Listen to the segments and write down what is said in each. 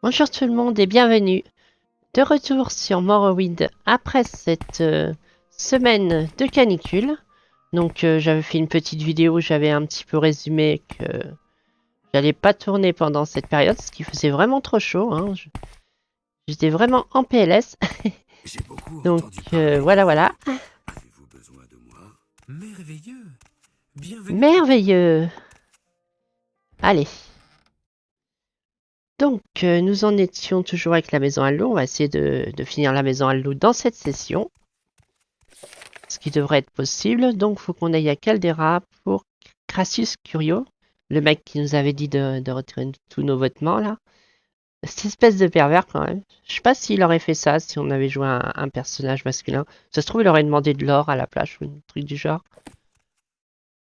Bonjour tout le monde et bienvenue de retour sur Morrowind après cette semaine de canicule. Donc j'avais fait une petite vidéo où j'avais un petit peu résumé que j'allais pas tourner pendant cette période, ce qui faisait vraiment trop chaud. Hein. J'étais vraiment en PLS. J'ai beaucoup Donc entendu parler de voilà, vous. voilà. Avez-vous besoin de moi? Merveilleux. Bienvenue. Merveilleux. Allez. Donc nous en étions toujours avec la maison à l'eau. On va essayer de finir la maison à l'eau dans cette session. Ce qui devrait être possible. Donc, il faut qu'on aille à Caldera pour Crassus Curio, le mec qui nous avait dit de retirer tous nos vêtements, là. Cette espèce de pervers, quand même. Je sais pas s'il aurait fait ça si on avait joué un personnage masculin. Ça se trouve, il aurait demandé de l'or à la plage ou un truc du genre.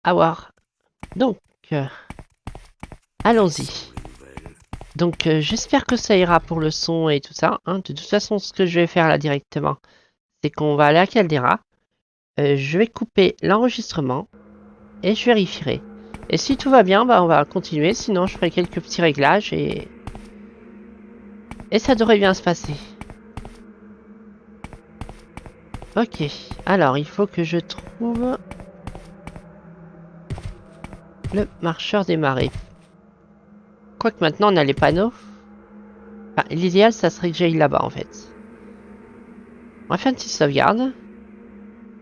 À voir. Donc, allons-y. Donc, j'espère que ça ira pour le son et tout ça. Hein. De toute façon, ce que je vais faire là directement, c'est qu'on va aller à Caldera. Je vais couper l'enregistrement. Et je vérifierai. Et si tout va bien, bah on va continuer, sinon je ferai quelques petits réglages et ça devrait bien se passer. Ok, alors il faut que je trouve le marcheur des marées. Quoique maintenant on a les panneaux. Enfin, l'idéal ça serait que j'aille là-bas en fait. On va faire une petite sauvegarde.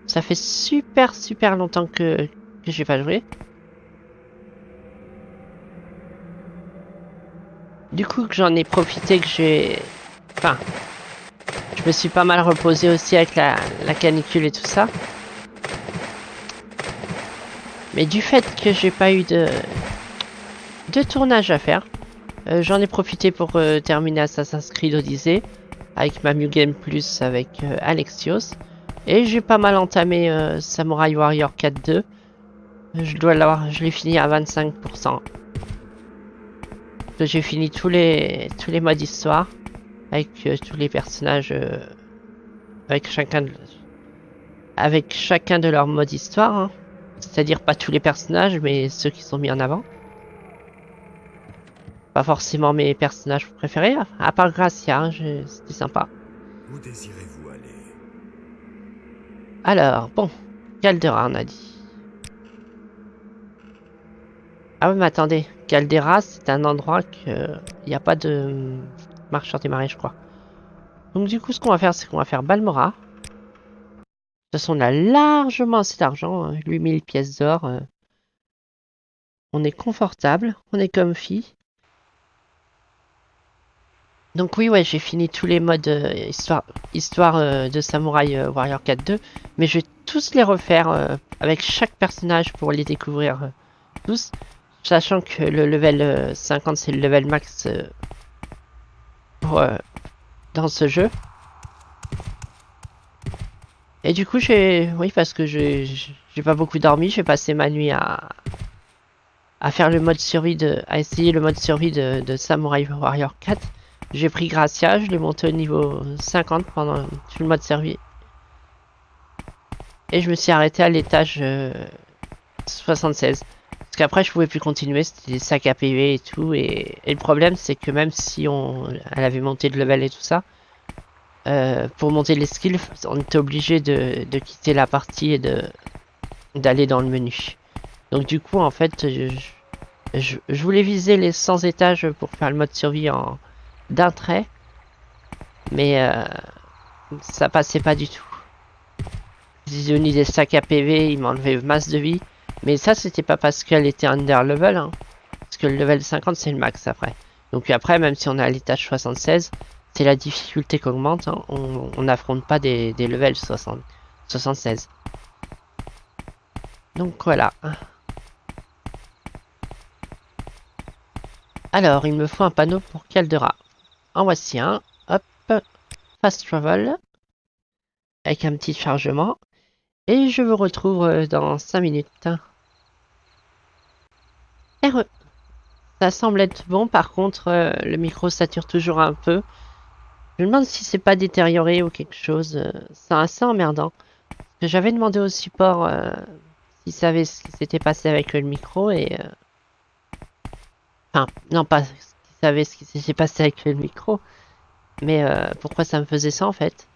Ça fait super longtemps que j'ai pas joué. Du coup que j'en ai profité que j'ai... Enfin, je me suis pas mal reposé aussi avec la canicule et tout ça. Mais du fait que j'ai pas eu de tournage à faire, j'en ai profité pour terminer Assassin's Creed Odyssey avec ma New Game Plus avec Alexios. Et j'ai pas mal entamé Samurai Warrior 4.2. Je dois l'avoir, je l'ai fini à 25%. J'ai fini tous les modes histoire avec tous les personnages avec chacun de leurs modes histoire. Hein. C'est-à-dire pas tous les personnages, mais ceux qui sont mis en avant. Pas forcément mes personnages préférés, à part Gracia, hein, c'était sympa. Où désirez-vous aller? Alors, bon, Caldera, on a dit. Ah oui, mais attendez, Caldera, c'est un endroit que il n'y a pas de marcheur des marais, je crois. Donc du coup, ce qu'on va faire, c'est qu'on va faire Balmora. De toute façon, on a largement assez d'argent, 8000 pièces d'or. On est confortable, on est comfy. Donc oui, ouais, j'ai fini tous les modes histoire de Samurai Warrior 4.2, mais je vais tous les refaire avec chaque personnage pour les découvrir tous, sachant que le level 50 c'est le level max pour, dans ce jeu. Et du coup, oui, parce que j'ai pas beaucoup dormi, j'ai passé ma nuit à faire le mode survie à essayer le mode survie de Samurai Warrior 4. J'ai pris Gracia, je l'ai monté au niveau 50 pendant tout le mode survie. Et je me suis arrêté à l'étage 76. Parce qu'après je pouvais plus continuer, c'était des sacs à PV et tout. Et le problème c'est que même si elle avait monté de level et tout ça, pour monter les skills, on était obligé de quitter la partie et d'aller dans le menu. Donc du coup en fait je voulais viser les 100 étages pour faire le mode survie d'un trait. Mais ça passait pas du tout. J'ai donné des sacs à PV, il m'enlevait masse de vie. Mais ça, c'était pas parce qu'elle était under level. Hein. Parce que le level 50, c'est le max après. Donc après, même si on est à l'étage 76, c'est la difficulté qui augmente. Hein. On n'affronte pas des levels 76. Donc voilà. Alors, il me faut un panneau pour Caldera. En voici un. Hop. Fast travel. Avec un petit chargement. Et je vous retrouve dans 5 minutes. RE. Ça semble être bon, par contre, le micro sature toujours un peu. Je me demande si c'est pas détérioré ou quelque chose. C'est assez emmerdant. Parce que j'avais demandé au support s'ils savaient ce qui s'était passé avec le micro et... Enfin, non, pas ce qui savais ce qui s'était passé avec le micro. Mais pourquoi ça me faisait ça en fait?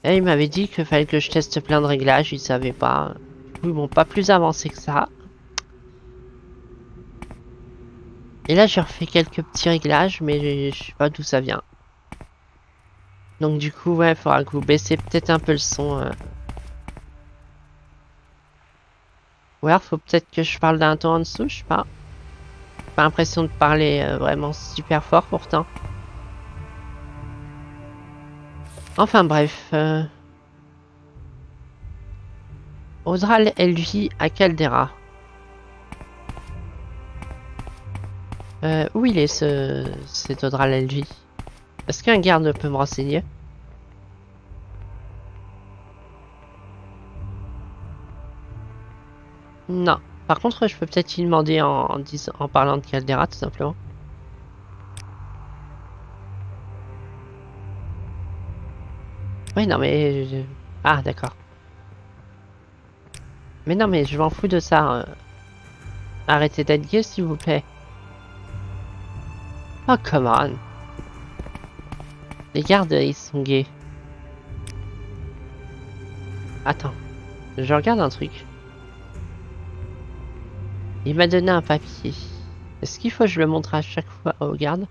Et il m'avait dit qu'il fallait que je teste plein de réglages, il savait pas. Du coup, ils m'ont pas plus avancé que ça. Et là, j'ai refait quelques petits réglages, mais je sais pas d'où ça vient. Donc du coup, ouais, il faudra que vous baissiez peut-être un peu le son. Ou alors, faut peut-être que je parle d'un ton en dessous, je sais pas. J'ai pas l'impression de parler vraiment super fort pourtant. Enfin bref. Audral, elle vit à Caldera. Où il est cet Audral, elle vit? Est-ce qu'un garde peut me renseigner? Non. Par contre, je peux peut-être lui demander en parlant de Caldera, tout simplement. Oui, non, mais... Ah, d'accord. Mais non, mais je m'en fous de ça. Arrêtez d'être gay, s'il vous plaît. Oh, come on. Les gardes, ils sont gays. Attends. Je regarde un truc. Il m'a donné un papier. Est-ce qu'il faut que je le montre à chaque fois aux gardes?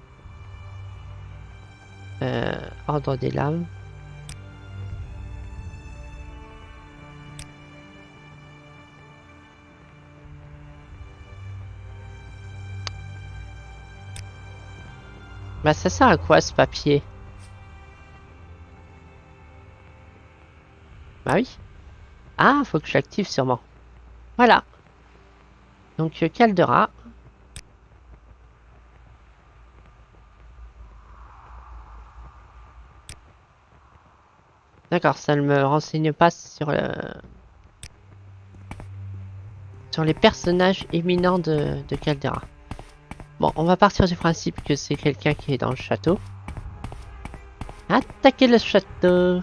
Ordre des lames. Bah ça sert à quoi ce papier? Bah oui. Ah, faut que je l'active sûrement. Voilà. Donc Caldera. D'accord, ça ne me renseigne pas sur les personnages éminents de Caldera. Bon, on va partir du principe que c'est quelqu'un qui est dans le château. Attaquez le château!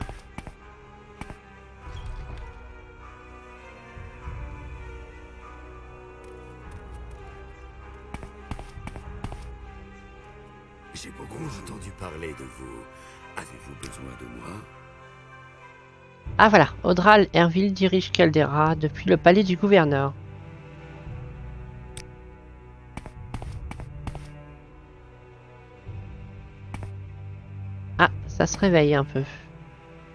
J'ai beaucoup entendu parler de vous. Avez-vous besoin de moi? Ah voilà, Audral Herville dirige Caldera depuis le palais du gouverneur. Ah, ça se réveille un peu.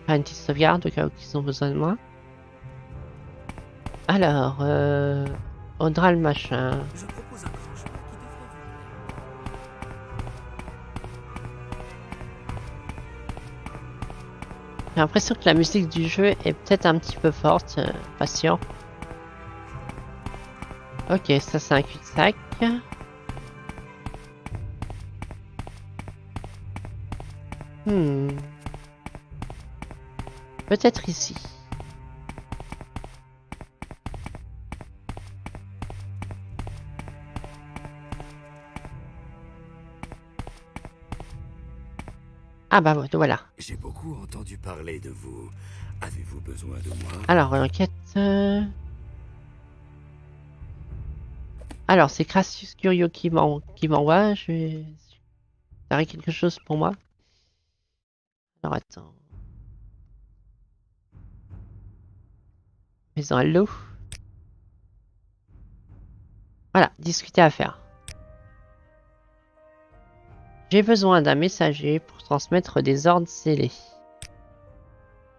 Faire une petite sauvegarde au cas où ils ont besoin de moi. Alors, Audral machin. Je propose un grand choix qui devrait J'ai l'impression que la musique du jeu est peut-être un petit peu forte. Patient. Ok, ça c'est un cul-de-sac. Hmm. Peut-être ici. Ah bah voilà. J'ai beaucoup entendu parler de vous. Avez-vous besoin de moi? Alors, enquête. Alors, c'est Crassus Curio qui m'envoie. T'aurais quelque chose pour moi? Alors, attends. Maison à l'eau. Voilà, discuter à faire. J'ai besoin d'un messager pour transmettre des ordres scellés.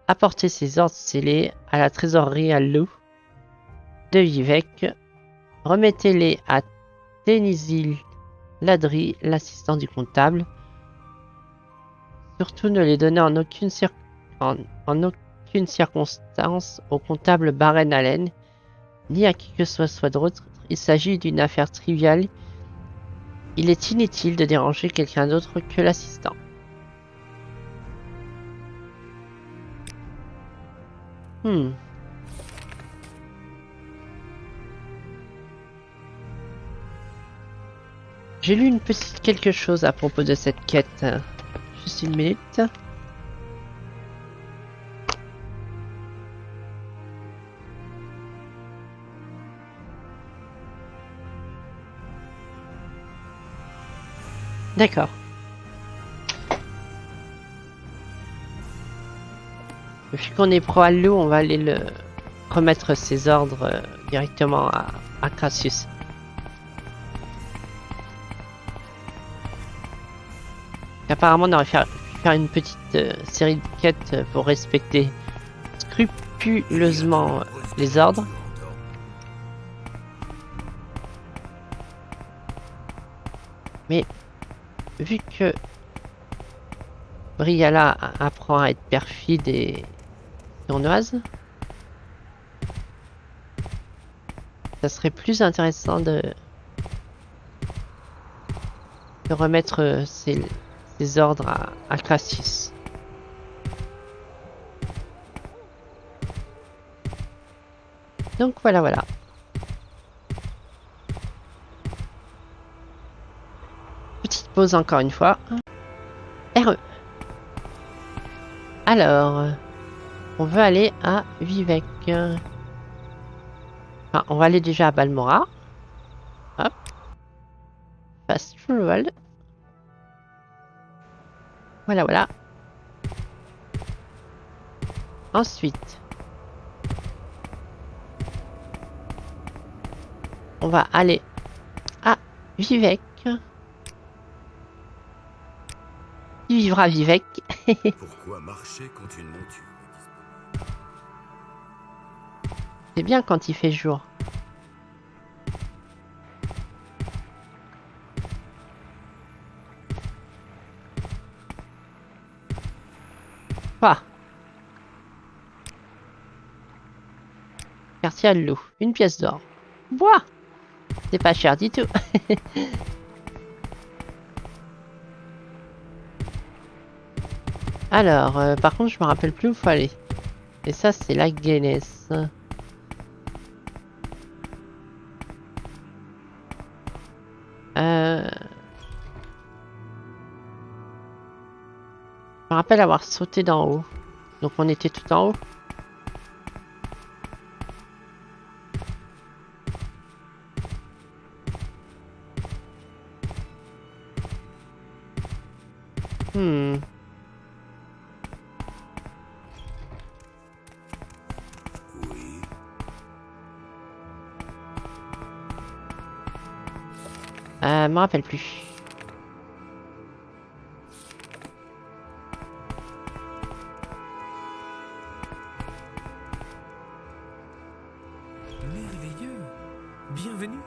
Apportez ces ordres scellés à la trésorerie à l'eau de Vivec. Remettez-les à Ténisil Ladry, l'assistant du comptable. Surtout ne les donnez en aucune circonstance au comptable Barren Allen, ni à qui que ce soit d'autre. Il s'agit d'une affaire triviale. Il est inutile de déranger quelqu'un d'autre que l'assistant. J'ai lu une petite quelque chose à propos de cette quête. Juste une minute. D'accord. Vu qu'on est pro Allo, on va aller le remettre ses ordres directement à Crassus. Apparemment, on aurait pu faire une petite série de quêtes pour respecter scrupuleusement les ordres. Mais vu que Briala apprend à être perfide et sournoise, ça serait plus intéressant de remettre ses ordres à Crassus. Donc voilà. Petite pause encore une fois. RE. Alors, on veut aller à Vivec. Enfin, on va aller déjà à Balmora. Hop. Fast travel. Voilà. Ensuite, on va aller à Vivec. Qui vivra Vivec. Pourquoi marcher quand une monture C'est bien quand il fait jour. Quoi? Quartier à l'eau. Une pièce d'or. Bois! C'est pas cher du tout. Alors, par contre, je me rappelle plus où faut aller. Et ça, c'est la Guinness. Je me rappelle avoir sauté d'en haut. Donc on était tout en haut. Oui. Me rappelle plus. Merveilleux. Bienvenue.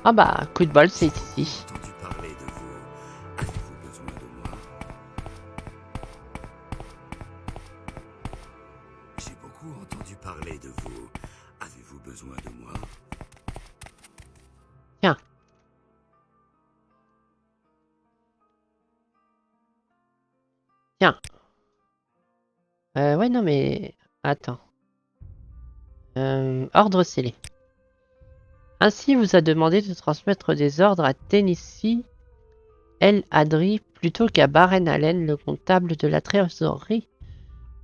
Ah bah, coup de bol, c'est ici. Entendu parler de vous. Avez-vous besoin de moi? J'ai beaucoup entendu parler de vous. Avez-vous besoin de moi? Tiens. Tiens. Ouais, non, mais... Attends. Ordre scellé. Ainsi, vous a demandé de transmettre des ordres à Tennessee El Adri plutôt qu'à Barren Allen, le comptable de la trésorerie.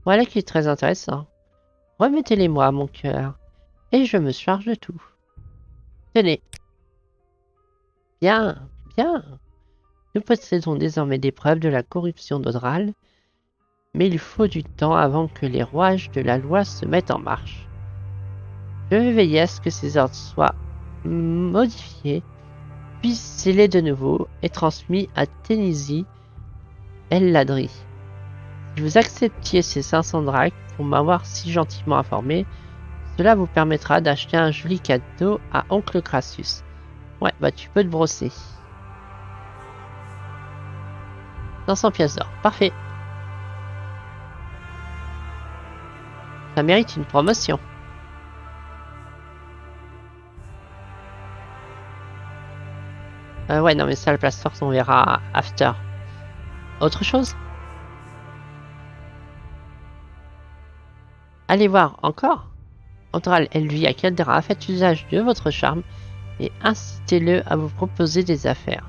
Voilà qui est très intéressant. Remettez-les-moi, mon cœur, et je me charge de tout. Tenez. Bien. Nous possédons désormais des preuves de la corruption d'Odral, mais il faut du temps avant que les rouages de la loi se mettent en marche. Je vais veiller à ce que ces ordres soient modifiés, puis scellés de nouveau et transmis à Tennessee El Ladri. Si vous acceptiez ces 500 drachmes pour m'avoir si gentiment informé, cela vous permettra d'acheter un joli cadeau à Oncle Crassus. Ouais, bah tu peux te brosser. 500 pièces d'or, parfait. Ça mérite une promotion. Ouais, non mais ça, la place forte, on verra after. Autre chose? Allez voir encore. Andral Elvia Caldera, faites usage de votre charme et incitez-le à vous proposer des affaires.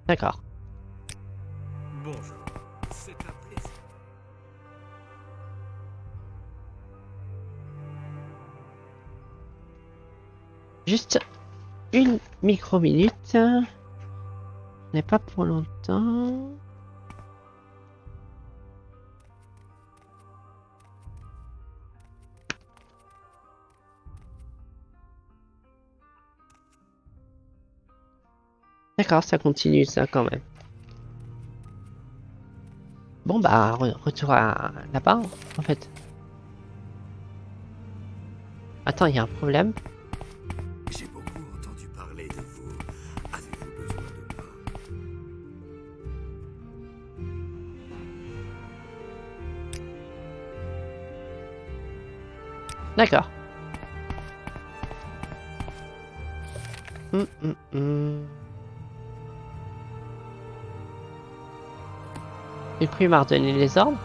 D'accord. Bonjour. C'est un plaisir. Juste une micro-minute. On n'est pas pour longtemps. D'accord, ça continue ça quand même. Bon bah retour à là-bas en fait. Attends, il y a un problème. J'ai beaucoup entendu parler de vous. Avez-vous besoin de moi? D'accord. Hum, hum, hum. Du coup, il m'a redonné les ordres.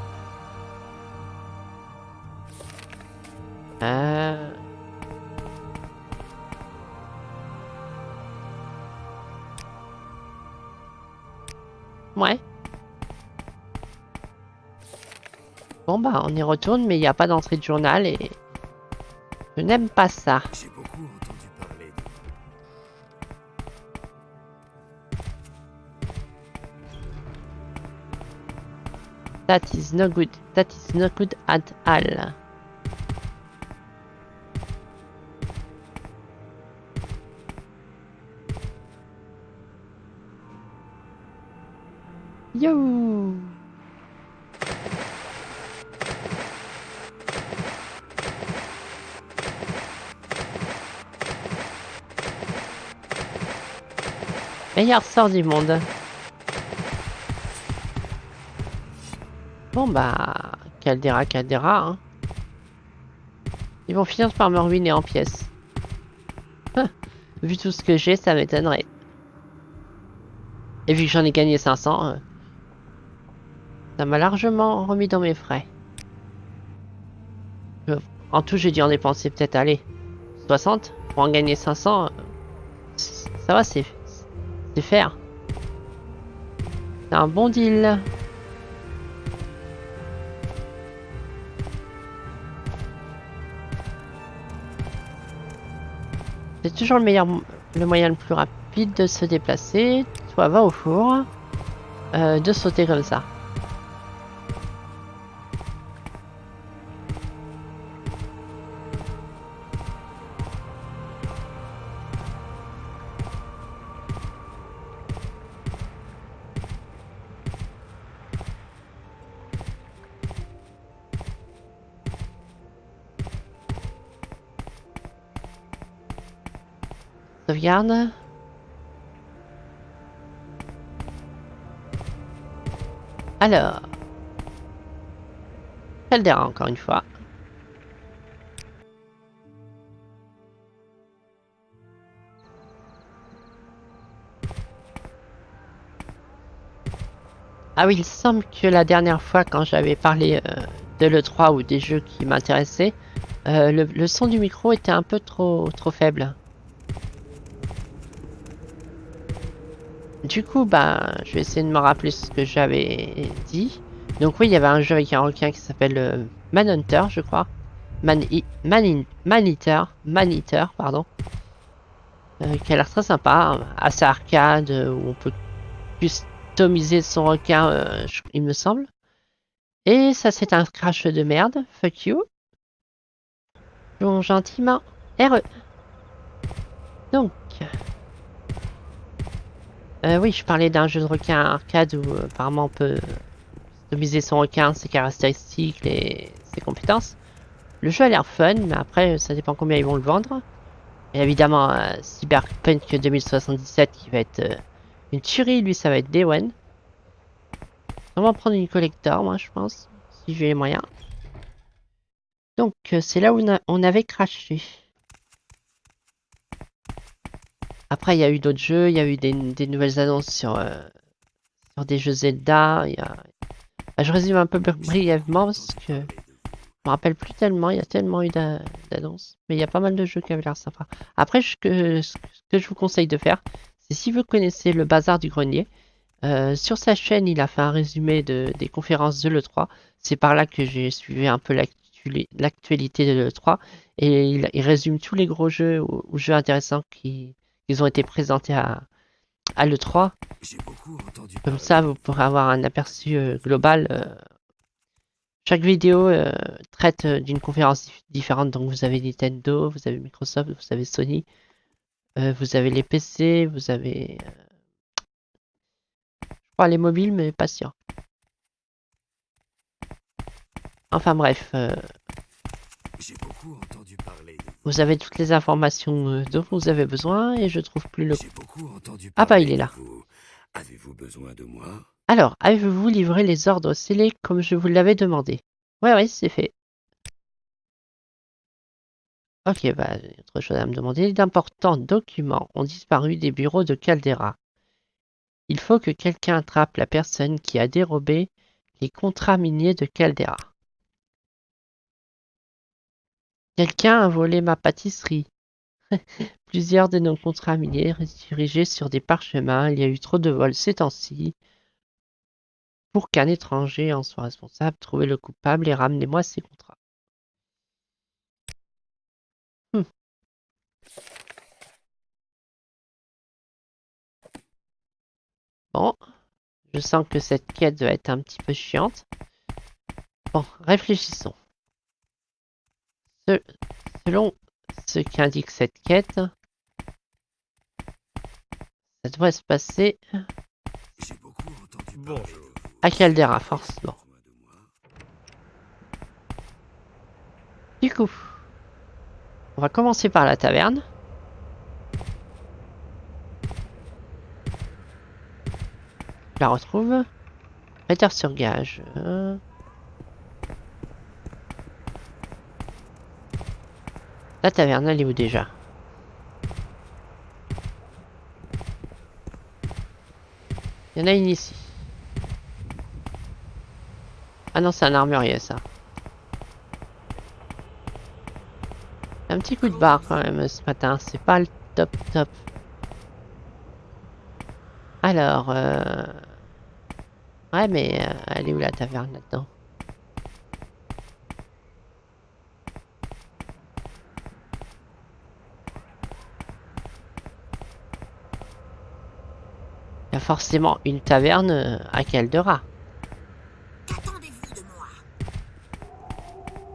Ouais. Bon bah on y retourne, mais il n'y a pas d'entrée de journal et je n'aime pas ça. J'ai beaucoup entendu parler de vous. That is no good. That is not good at all. Yo! Meilleur sort du monde. Bon bah, Caldera, hein. Ils vont finir par me ruiner en pièces. Vu tout ce que j'ai, ça m'étonnerait. Et vu que j'en ai gagné 500, ça m'a largement remis dans mes frais. En tout, j'ai dû en dépenser peut-être, allez, 60 pour en gagner 500. Ça va, c'est faire. C'est un bon deal. C'est toujours le moyen le plus rapide de se déplacer. Toi, va au four. De sauter comme ça. Sauvegarde. Alors. Caldera encore une fois. Ah oui, il semble que la dernière fois quand j'avais parlé de l'E3 ou des jeux qui m'intéressaient, le son du micro était un peu trop faible. Du coup, bah, je vais essayer de me rappeler ce que j'avais dit. Donc oui, il y avait un jeu avec un requin qui s'appelle Manhunter, je crois. Maneater, pardon. Qui a l'air très sympa, assez arcade, où on peut customiser son requin, il me semble. Et ça, c'est un crash de merde. Fuck you. Jouons gentiment. RE. Donc. Oui, je parlais d'un jeu de requin arcade où apparemment on peut customiser son requin, ses caractéristiques et ses compétences. Le jeu a l'air fun, mais après, ça dépend combien ils vont le vendre. Et évidemment, Cyberpunk 2077 qui va être une tuerie, lui, ça va être Day One. On va prendre une collector, moi, je pense, si j'ai les moyens. Donc, c'est là où on avait craché. Après, il y a eu d'autres jeux, il y a eu des nouvelles annonces sur des jeux Zelda. Bah, je résume un peu brièvement parce que je me rappelle plus tellement, il y a tellement eu d'annonces. Mais il y a pas mal de jeux qui avaient l'air sympa. Après, ce que je vous conseille de faire, c'est si vous connaissez le Bazar du Grenier, sur sa chaîne, il a fait un résumé des conférences de l'E3. C'est par là que j'ai suivi un peu l'actu l'actualité de l'E3 et il résume tous les gros jeux ou jeux intéressants qui ont été présentés à l'E3. J'ai beaucoup entendu Comme parler ça, de vous vous. pourrez avoir un aperçu global. Chaque vidéo traite d'une conférence différente. Donc vous avez Nintendo, vous avez Microsoft, vous avez Sony, vous avez les PC, vous avez je crois les mobiles, mais pas sûr. Enfin bref, J'ai beaucoup entendu parler de vous. vous avez toutes les informations dont vous avez besoin et je trouve plus le... J'ai beaucoup entendu Ah bah il parler est de là. vous. Avez-vous besoin de moi? Alors, avez-vous livré les ordres scellés comme je vous l'avais demandé? Ouais, ouais, c'est fait. Ok, bah, autre chose à me demander. D'importants documents ont disparu des bureaux de Caldera. Il faut que quelqu'un attrape la personne qui a dérobé les contrats miniers de Caldera. Quelqu'un a volé ma pâtisserie. Plusieurs de nos contrats miniers dirigés sur des parchemins. Il y a eu trop de vols ces temps-ci. Pour qu'un étranger en soit responsable, trouvez le coupable et ramenez-moi ces contrats. Hmm. Bon, je sens que cette quête doit être un petit peu chiante. Bon, réfléchissons. Selon ce qu'indique cette quête, ça devrait se passer J'ai beaucoup entendu parler Bonjour. de vous. à Caldera, forcément. Besoin de moi? Du coup, on va commencer par la taverne. Je la retrouve. Prêteur sur gage. La taverne, elle est où déjà? Il y en a une ici. Ah non, c'est un armurier, ça. Un petit coup de barre quand même ce matin. C'est pas le top top. Alors, ouais, mais elle est où la taverne là-dedans? Il y a forcément une taverne à Caldera. Qu'attendez-vous de moi?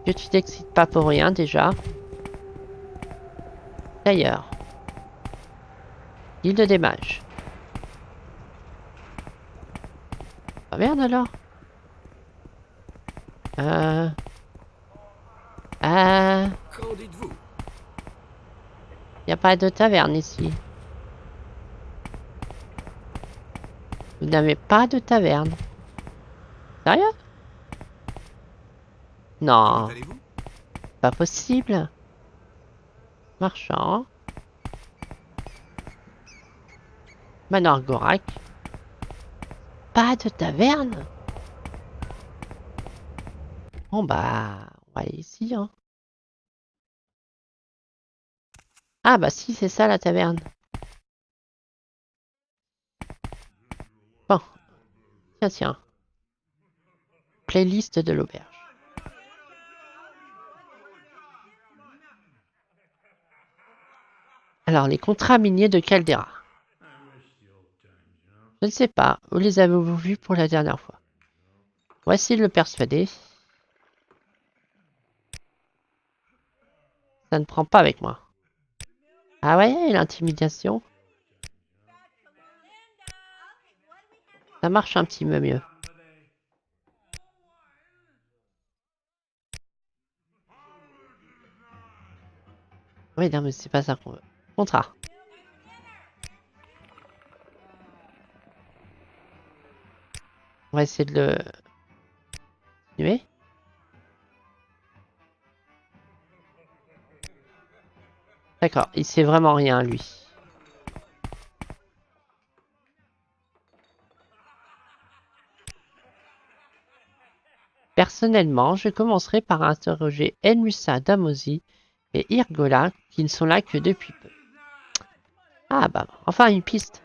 Que tu t'excites pas pour rien déjà. D'ailleurs, l'île des mages. Ah merde alors. Euh... Ah... Qu'en dites-vous? Y a pas de taverne ici. Vous n'avez pas de taverne. Sérieux? Comment Non, allez-vous? pas possible. Marchand. Manoir Gorak. Pas de taverne? Bon bah, on va aller ici, hein. Ah bah si, c'est ça la taverne. Bon, tiens, tiens. Playlist de l'auberge. Alors, les contrats miniers de Caldera. Je ne sais pas, où les avez-vous vus pour la dernière fois? Voici le persuader. Ça ne prend pas avec moi. Ah ouais, l'intimidation. Ça marche un petit peu mieux. Oui, non, mais c'est pas ça qu'on veut. Contrat. On va essayer de le continuer. D'accord, il sait vraiment rien, lui. Personnellement, je commencerai par interroger Enmusa Damosi et Irgola, qui ne sont là que depuis peu. Ah bah, enfin une piste.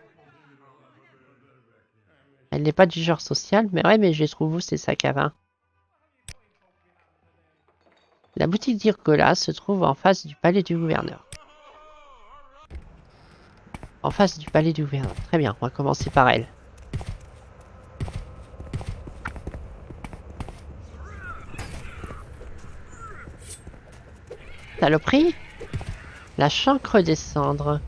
Elle n'est pas du genre social, mais ouais, mais je les trouve où ces sacs à vin? La boutique d'Irgola se trouve en face du palais du gouverneur. En face du palais du gouverneur. Très bien, on va commencer par elle. Saloperie? La chancre des cendres.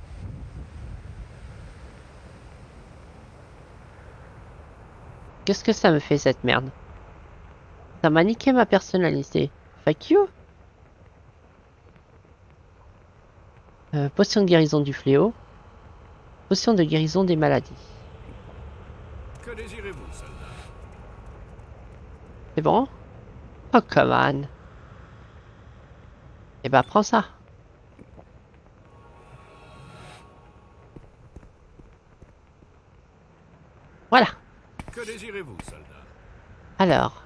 Qu'est-ce que ça me fait cette merde? Ça m'a niqué ma personnalité. Fuck you. Potion de guérison du fléau. Potion de guérison des maladies. Que désirez-vous, soldat? C'est bon? Oh, come on. Eh ben, prends ça. Voilà. Que désirez-vous, soldat? Alors.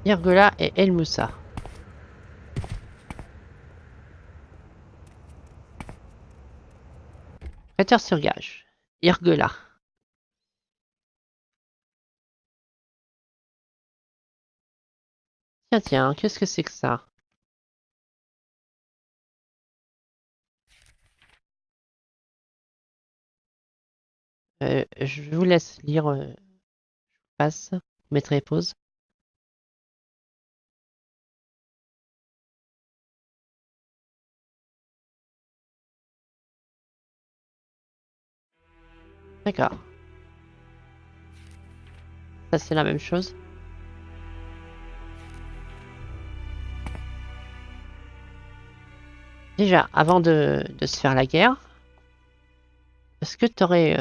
Irgola et El Moussa. Prêteur sur gage. Irgola. Tiens, tiens, qu'est-ce que c'est que ça? Je vous laisse lire. Passe. Vous mettrez pause. D'accord. Ça, c'est la même chose. Déjà, avant de se faire la guerre, est-ce que tu aurais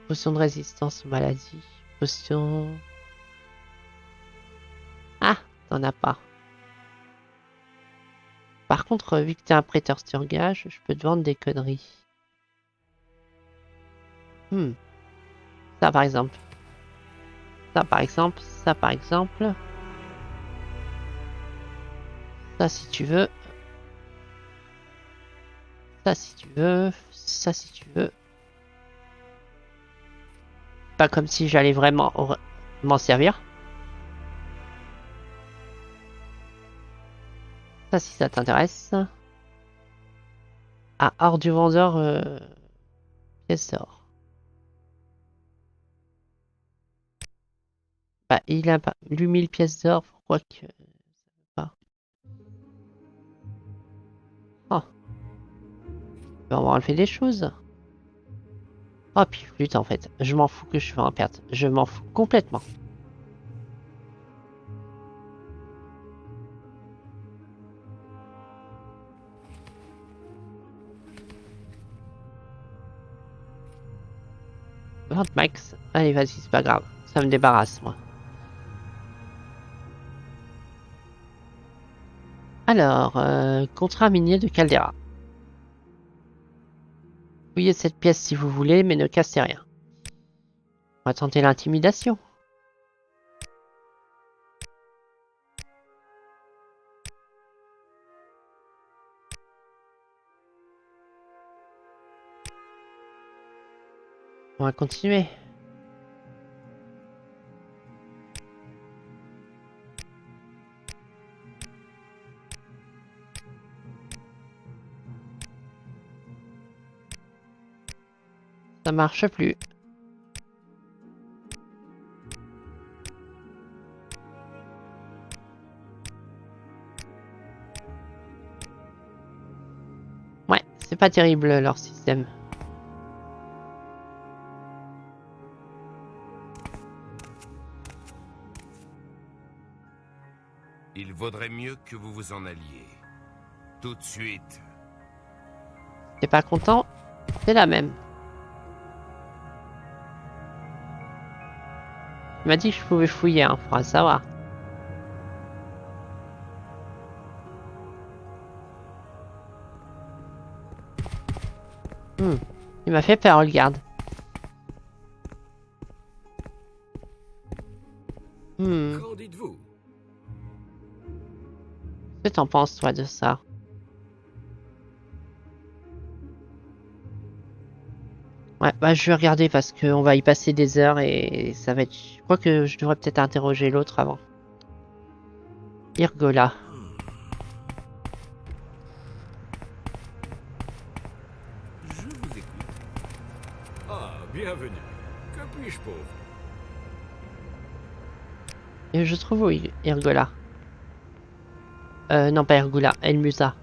potion de résistance aux maladies? Potion... Ah, t'en as pas. Par contre, vu que t'es un prêteur sur gage, je peux te vendre des conneries. Ça par exemple. Ça par exemple. Ça par exemple. Ça si tu veux. Ça si tu veux. Ça si tu veux. Pas comme si j'allais vraiment m'en servir. Ça si ça t'intéresse. Ah, hors du vendeur, pièce d'or. Bah, il a pas lu 1000 pièces d'or, pourquoi que... pas. Oh, on va enlever des choses. Oh, puis flûte en fait. Je m'en fous que je sois en perte. Je m'en fous complètement. Vente max. Allez, vas-y, c'est pas grave. Ça me débarrasse, moi. Alors, contrat minier de Caldera. Fouillez cette pièce si vous voulez, mais ne cassez rien. On va tenter l'intimidation. On va continuer. Ça marche plus. Ouais, c'est pas terrible leur système. Il vaudrait mieux que vous vous en alliez. Tout de suite. T'es pas content? C'est la même. Il m'a dit que je pouvais fouiller, hein, faudra savoir. Il m'a fait peur, regarde. Qu'en dites-vous? Qu'est-ce que t'en penses, toi, de ça? Ouais, bah je vais regarder parce qu'on va y passer des heures et ça va être... Je crois que je devrais peut-être interroger l'autre avant. Irgola. Je vous écoute. Ah, bienvenue. Que puis-je pour vous? Et je trouve où Irgola. Non pas Irgola, El Musa.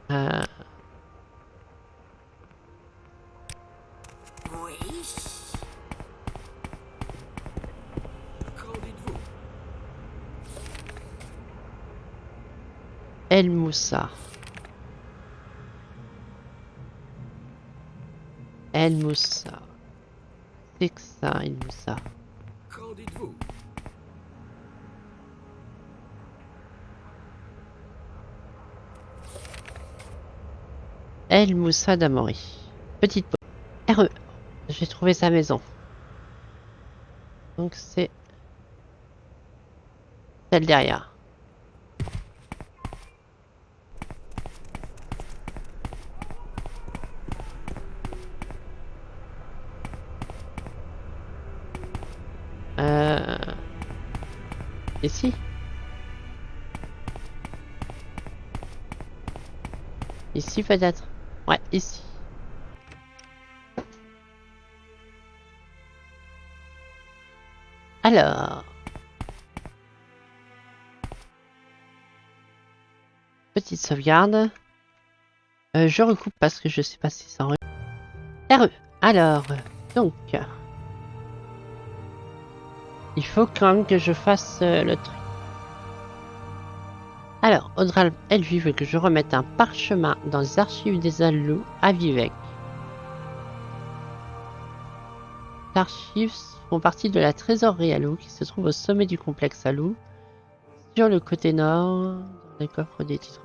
Euh, Oui. Qu'en dites-vous? El Moussa. El Moussa. C'est que ça, El Moussa. Qu'en dites-vous? El Moussa d'Amori. Petite pause. RE. J'ai trouvé sa maison. Donc c'est celle derrière. Ici. Ici peut-être. Ouais, ici. Alors. Petite sauvegarde. Je recoupe parce que je sais pas si ça en... RE. Alors. Donc. Il faut quand même que je fasse le truc. Alors, Audral, elle veut que je remette un parchemin dans les archives des Alous à Vivec. Les archives font partie de la trésorerie Alou qui se trouve au sommet du complexe Alou, sur le côté nord, dans les coffres des titres.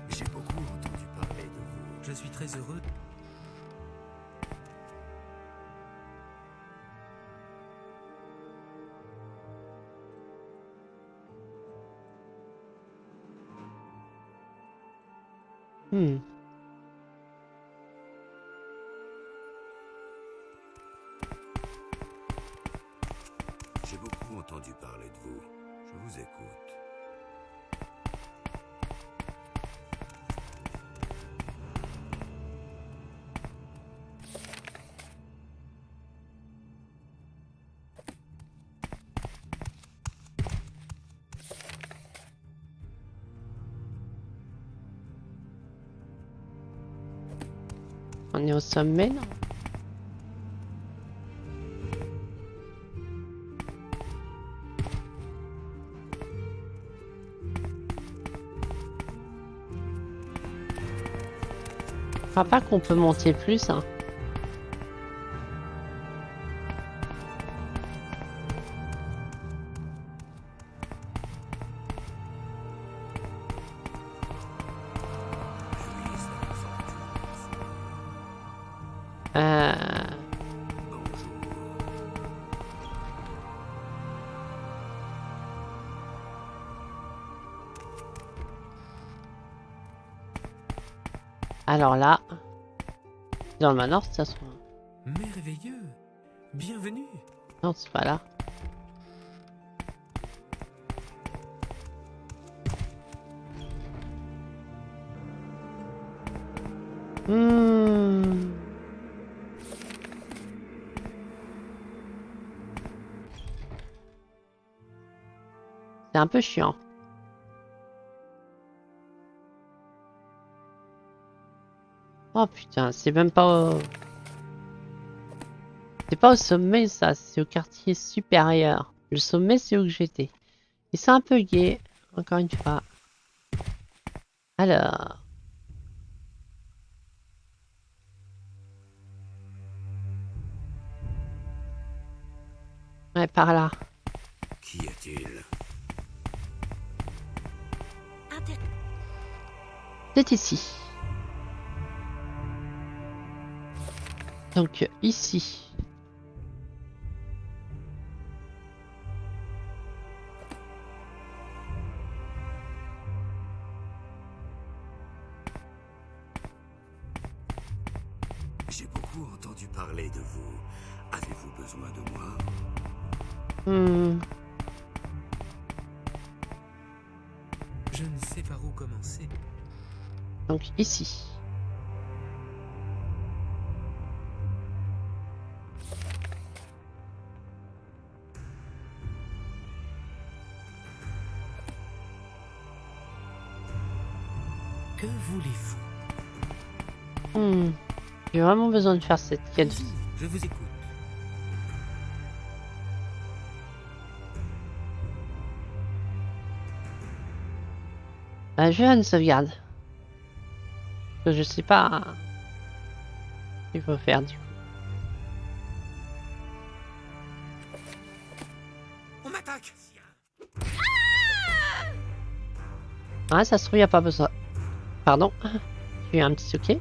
J'ai beaucoup entendu parler de vous. Je suis très heureux. J'ai beaucoup entendu parler de vous. Je vous écoute. On est au sommet, non? Je crois pas qu'on peut monter plus, hein. Alors là, dans le manoir, ça se... Merveilleux. Bienvenue. Non, c'est pas là. C'est un peu chiant. Oh putain, c'est même pas au... C'est pas au sommet ça, c'est au quartier supérieur. Le sommet c'est où que j'étais. Et c'est un peu gai, encore une fois. Alors... Ouais, par là. Qu'y a-t-il? C'est ici. Donc ici. J'ai beaucoup entendu parler de vous. Avez-vous besoin de moi? Hmm, Je ne sais par où commencer. donc ici. Que voulez-vous? J'ai vraiment besoin de faire cette quête. Allez-y, je vous écoute. Je vais faire une sauvegarde. Parce que je sais pas ce qu'il faut faire du coup. On m'attaque! Ah, ça se trouve, il n'y a pas besoin. Pardon. J'ai eu un petit souquet.